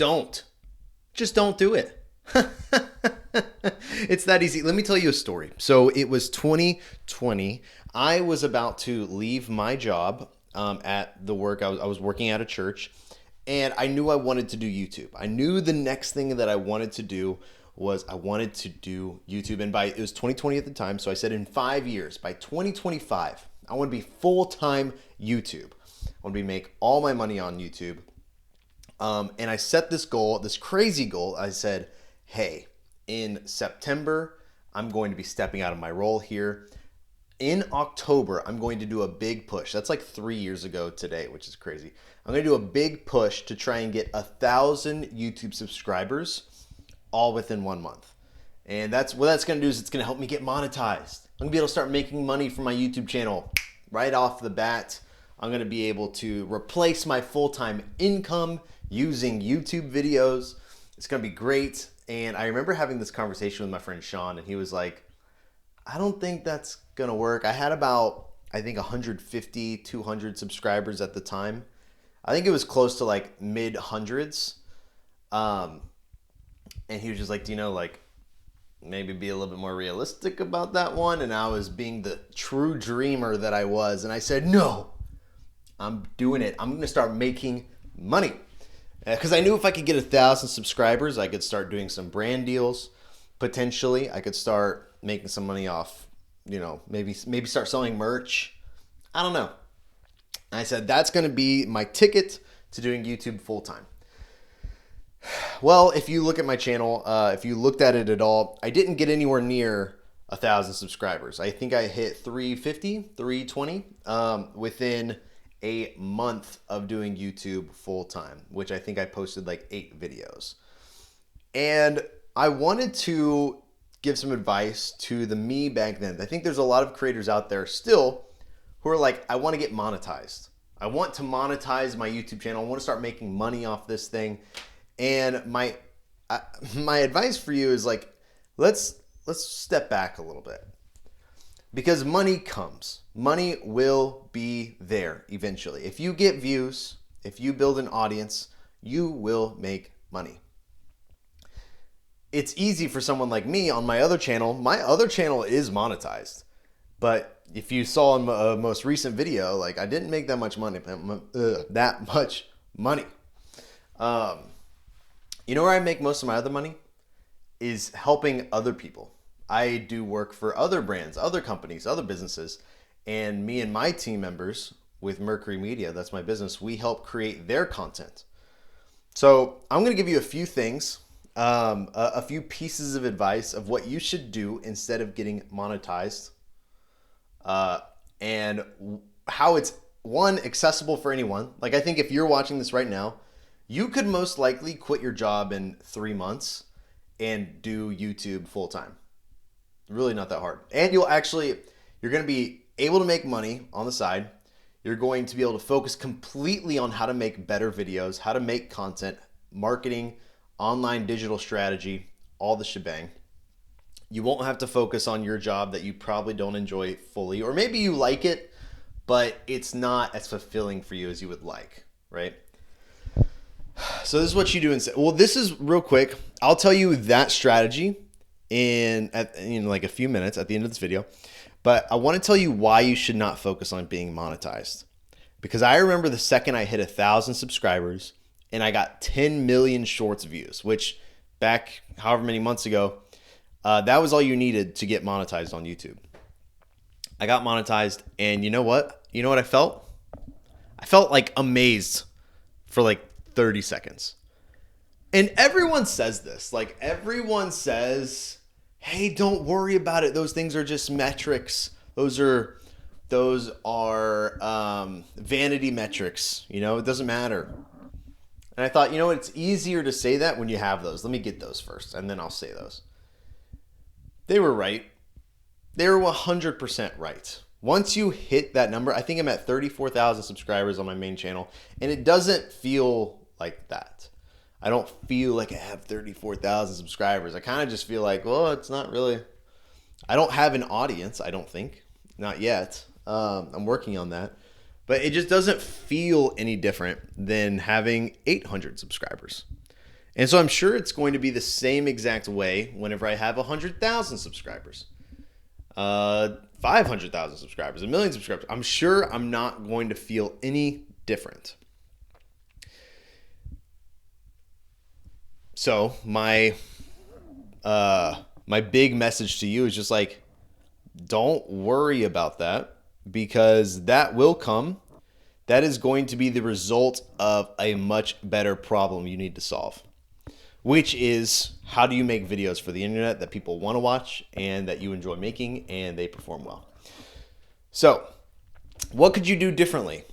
don't. Just don't do it. It's that easy. Let me tell you a story. So it was 2020. I was about to leave my job at the work. I was working at a church, and I knew I wanted to do YouTube. I knew the next thing that I wanted to do was I wanted to do YouTube. And it was 2020 at the time. So I said in 5 years, by 2025, I want to be full-time YouTube. I want to make all my money on YouTube. And I set this goal, this crazy goal. I said, hey, in September, I'm going to be stepping out of my role here. In October, I'm going to do a big push. That's like 3 years ago today, which is crazy. I'm going to do a big push to try and get 1,000 YouTube subscribers all within 1 month. And that's what that's going to do is it's going to help me get monetized. I'm going to be able to start making money from my YouTube channel right off the bat. I'm going to be able to replace my full-time income using YouTube videos. It's going to be great. And I remember having this conversation with my friend Sean, and he was like, I don't think that's going to work. I had about, I think 150, 200 subscribers at the time. I think it was close to like mid hundreds. And he was just like, do you know, like maybe be a little bit more realistic about that one? And I was being the true dreamer that I was. And I said, no, I'm doing it. I'm going to start making money. Because I knew if I could get 1,000 subscribers, I could start doing some brand deals. Potentially, I could start making some money off, maybe start selling merch. I don't know. And I said, that's going to be my ticket to doing YouTube full time. Well, if you look at my channel, if you looked at it at all, I didn't get anywhere near 1,000 subscribers. I think I hit 350, 320 within a month of doing YouTube full time, which I think I posted like 8 videos. And I wanted to give some advice to the me back then. I think there's a lot of creators out there still who are like, I want to get monetized. I want to monetize my YouTube channel. I want to start making money off this thing. And my advice for you is like, let's step back a little bit. Because money comes. Money will be there eventually. If you get views, if you build an audience, you will make money. It's easy for someone like me on my other channel. My other channel is monetized. But if you saw in my most recent video, like I didn't make that much money. You know where I make most of my other money? Is helping other people. I do work for other brands, other companies, other businesses, and me and my team members with Mercury Media, that's my business, we help create their content. So I'm going to give you a few things, a few pieces of advice of what you should do instead of getting monetized, and how it's, one, accessible for anyone. Like I think if you're watching this right now, you could most likely quit your job in 3 months and do YouTube full time. Really not that hard. And you're going to be able to make money on the side. You're going to be able to focus completely on how to make better videos, how to make content, marketing, online digital strategy, all the shebang. You won't have to focus on your job that you probably don't enjoy fully, or maybe you like it, but it's not as fulfilling for you as you would like, right? So this is what you do instead. Well, this is real quick. I'll tell you that strategy in like a few minutes at the end of this video. But I want to tell you why you should not focus on being monetized. Because I remember the second I hit 1,000 subscribers and I got 10 million shorts views, which back however many months ago, that was all you needed to get monetized on YouTube. I got monetized, and you know what? You know what I felt? I felt like amazed for like 30 seconds. And everyone says this. Like everyone says, hey, don't worry about it. Those things are just metrics. Those are vanity metrics. It doesn't matter. And I thought, it's easier to say that when you have those. Let me get those first, and then I'll say those. They were right. They were 100% right. Once you hit that number, I think I'm at 34,000 subscribers on my main channel, and it doesn't feel like that. I don't feel like I have 34,000 subscribers. I kind of just feel like, well, it's not really, I don't have an audience, I don't think. Not yet. I'm working on that. But it just doesn't feel any different than having 800 subscribers. And so I'm sure it's going to be the same exact way whenever I have 100,000 subscribers, 500,000 subscribers, a million subscribers. I'm sure I'm not going to feel any different. So my big message to you is just like, don't worry about that, because that will come. That is going to be the result of a much better problem you need to solve, which is, how do you make videos for the internet that people want to watch and that you enjoy making and they perform well? So what could you do differently?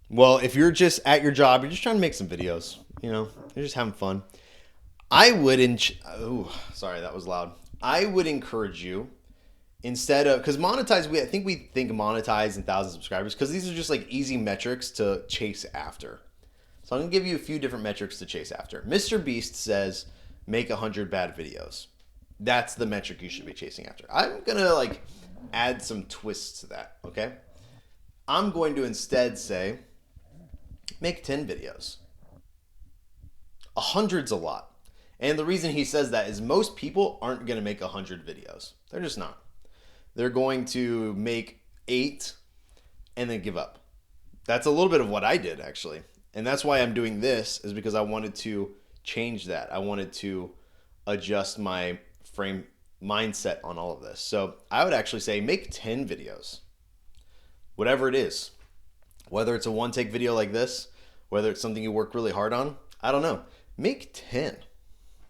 Well, if you're just at your job, you're just trying to make some videos, you're just having fun. I would, sorry, that was loud. I would encourage you, instead of, because monetized, I think we think monetized and 1,000 subscribers because these are just like easy metrics to chase after. So I'm gonna give you a few different metrics to chase after. Mr. Beast says make 100 bad videos. That's the metric you should be chasing after. I'm gonna add some twists to that. Okay, I'm going to instead say make 10 videos. 100's a lot. And the reason he says that is most people aren't going to make 100 videos. They're just not. They're going to make 8 and then give up. That's a little bit of what I did, actually. And that's why I'm doing this, is because I wanted to change that. I wanted to adjust my mindset on all of this. So I would actually say make 10 videos. Whatever it is. Whether it's a one-take video like this, whether it's something you work really hard on, I don't know. Make 10.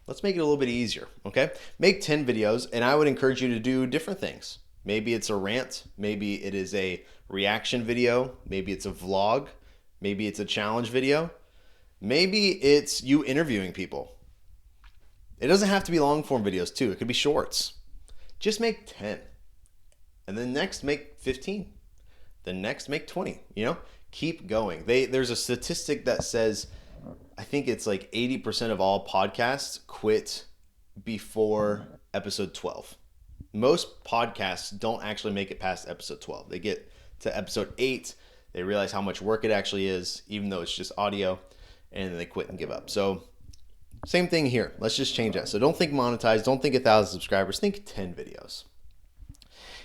Let's make it a little bit easier, okay? Make 10 videos, and I would encourage you to do different things. Maybe it's a rant. Maybe it is a reaction video. Maybe it's a vlog. Maybe it's a challenge video. Maybe it's you interviewing people. It doesn't have to be long form videos too. It could be shorts. Just make 10. And then next make 15. Then next make 20, Keep going. There's a statistic that says, I think it's like 80% of all podcasts quit before episode 12. Most podcasts don't actually make it past episode 12. They get to episode 8, they realize how much work it actually is, even though it's just audio, and then they quit and give up. So same thing here. Let's just change that. So don't think monetized, don't think 1,000 subscribers, think 10 videos.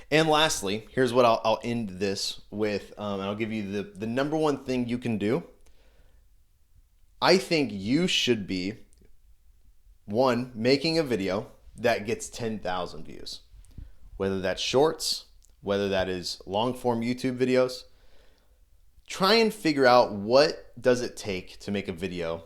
And lastly, here's what I'll end this with, and I'll give you the number one thing you can do. I think you should be, one, making a video that gets 10,000 views. Whether that's shorts, whether that is long form YouTube videos. Try and figure out what does it take to make a video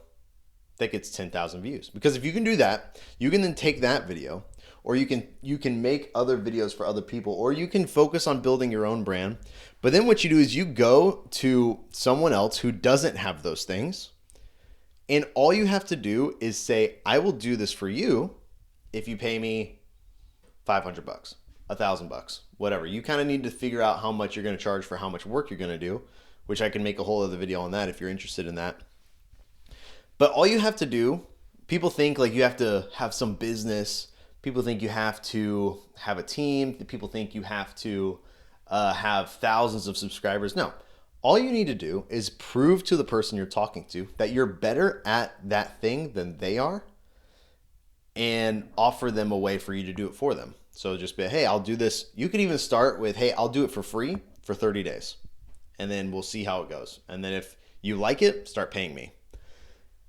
that gets 10,000 views. Because if you can do that, you can then take that video, or you can make other videos for other people, or you can focus on building your own brand. But then what you do is you go to someone else who doesn't have those things, and all you have to do is say, I will do this for you if you pay me $500, $1,000, whatever. You kind of need to figure out how much you're going to charge for how much work you're going to do, which I can make a whole other video on that if you're interested in that. But all you have to do, people think you have to have some business. People think you have to have a team. People think you have to have thousands of subscribers. No. All you need to do is prove to the person you're talking to that you're better at that thing than they are, and offer them a way for you to do it for them. So just be, hey, I'll do this. You could even start with, hey, I'll do it for free for 30 days. And then we'll see how it goes. And then if you like it, start paying me.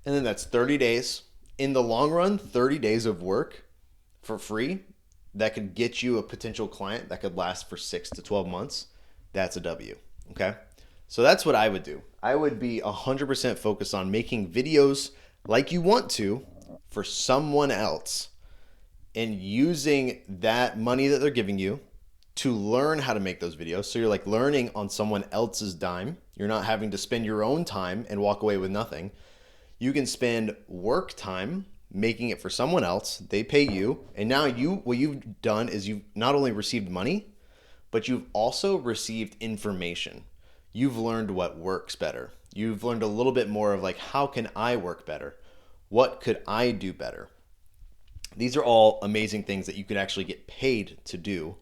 And then that's 30 days. In the long run, 30 days of work for free that could get you a potential client that could last for 6 to 12 months. That's a W, okay? So that's what I would do. I would be 100% focused on making videos like you want to for someone else, and using that money that they're giving you to learn how to make those videos. So you're learning on someone else's dime. You're not having to spend your own time and walk away with nothing. You can spend work time making it for someone else. They pay you. And now what you've done is you've not only received money, but you've also received information. You've learned what works better. You've learned a little bit more of how can I work better? What could I do better? These are all amazing things that you could actually get paid to do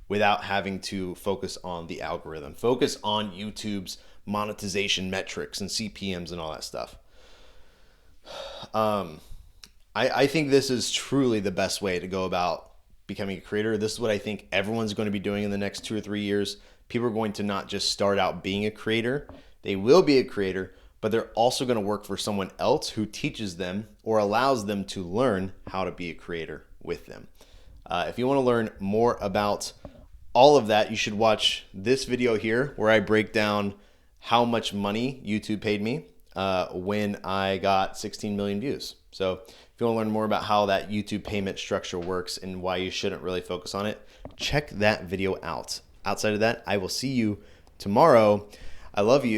without having to focus on the algorithm, focus on YouTube's monetization metrics and CPMs and all that stuff. I think this is truly the best way to go about becoming a creator. This is what I think everyone's going to be doing in the next 2 or 3 years. People are going to not just start out being a creator, they will be a creator, but they're also going to work for someone else who teaches them or allows them to learn how to be a creator with them. If you want to learn more about all of that, you should watch this video here where I break down how much money YouTube paid me when I got 16 million views. So if you want to learn more about how that YouTube payment structure works and why you shouldn't really focus on it, check that video out. Outside of that, I will see you tomorrow. I love you.